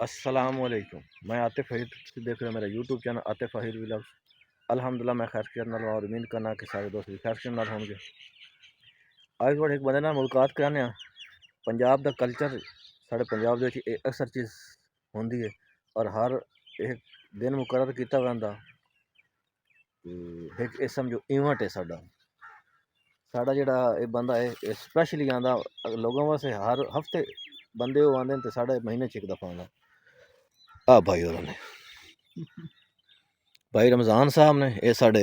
अस्सलामुअलैकुम। मैं आतिफ़ फ़हीर, तुसीं देख रहे हो मेरा यूट्यूब चैनल आतिफ़ फ़हीर व्लॉग्स। अल्हम्दुलिल्लाह मैं खैरियत नाल और उम्मीद करना कि सारे दोस्त भी खैरियत नाल होंगे। अज थोड़े एक बंदे नाल मुलाकात कराने आ। पंजाब दा कल्चर साढ़े पंजाब दे विच अक्सर चीज़ होंदी है और हर एक दिन मुकर्रर कीता जांदा कि एक समझो इवेंट है साडा साडा जेह्ड़ा एह् बंदा है एह् स्पैशली आंदा लोगों वास्ते हर हफ्ते बंदे ओह् आंदे न ते साढ़े महीने च एक दफ़ा आंदा। आ भाई होरां ने भाई रमज़ान साहब ने ये साढ़े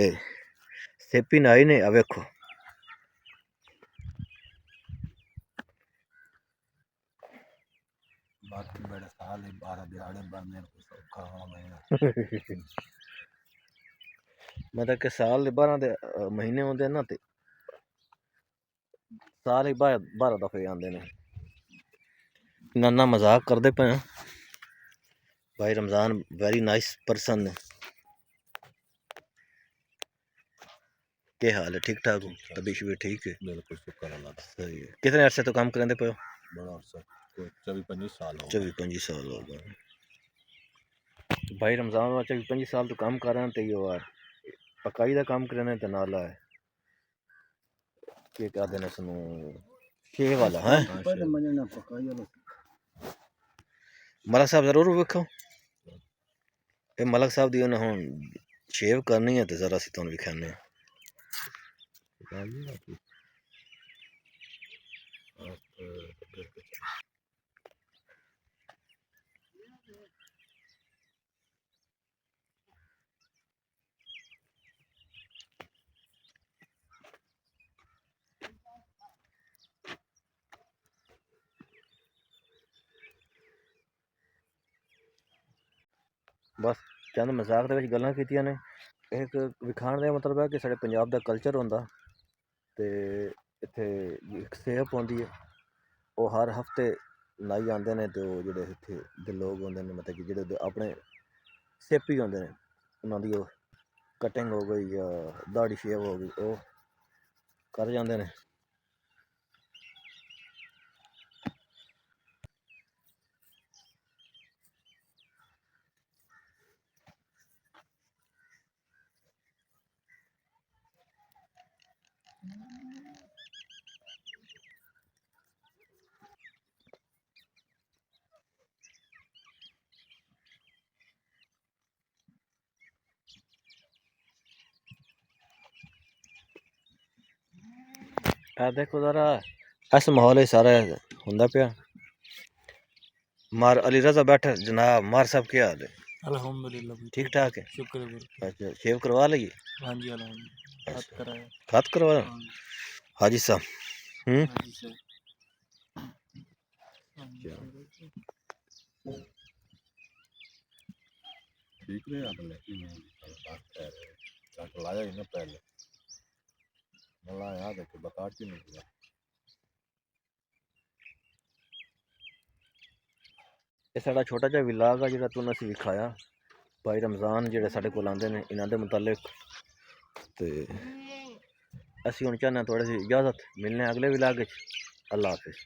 सेपी नाई ने आ वेखो बाकी बड़े साल 12 दिहाड़े बनने को सौखा होना मतलब कि साल दे 12 दे महीने होंदे ना ते साल 12 दफ़े आंदे ने। इन्ना मजाक करदे पे हैं। भाई रमज़ान वेरी नाइस पर्सन ने। क्या हाल है? ठीक ठाक हो? तबीयत शबीयत ठीक है? बिल्कुल शुक्र अल्लाह का। सही है। कितने अरसे तो काम करेंदे पे हो? बड़ा अरसा 24-25 साल हो 24-25 साल हो गए। भाई रमज़ान में 24-25 साल तो काम कर रहे हैं तो ये यार पकाई का काम करें तो नाला है क्या कहते हैं इसनू शेव वाला है। मलक साहब जरूर वेखो ये मलक साहब दी उन्हें हुन शेव करनी है तो जरा सी तुहानू विखाने बस चंद मजाक दे विच गल्लां कीतियां ने। एक विखाण का मतलब है कि साढ़े पंजाब का कल्चर होंदा ते इत्थे इक सेहत होंदी है वो हर हफ्ते नाई आंदे ने ते जेह्ड़े इत्थे दे लोग होंदे ने मतलब कि जेह्ड़े अपने सेपी होंदे ने उन्हां दी ओह् कटिंग हो गई या दाढ़ी शेव हो गई ओह् कर जांदे ने। देखो जरा इस माहौल सारा होंदा पिया। मार अली रजा बैठे जनाब मार साहब क्या हाल है? अल्हम्दुलिल्लाह ठीक ठाक है। शुक्र है। अच्छा शेव करवा लिए? हाँ जी अल्हम्दुलिल्लाह अच्छा कराया। खत करवाया हाँ हाजी साहब? जी सर। ठीक रहे आपने बात लाया ही ना पहले मला याद है कि बता के नहीं दिया। ये साड़ा छोटा जिहा विलाग आ जिहड़ा तुहानू असीं विखाया भाई रमज़ान जेह्ड़े साढ़े कोल आंदे ने इन्हां दे मुतलक ते असीं हुण चाहने थोड़ी सी इजाज़त मिलने अगले विलाग च। अल्लाह हाफिज़।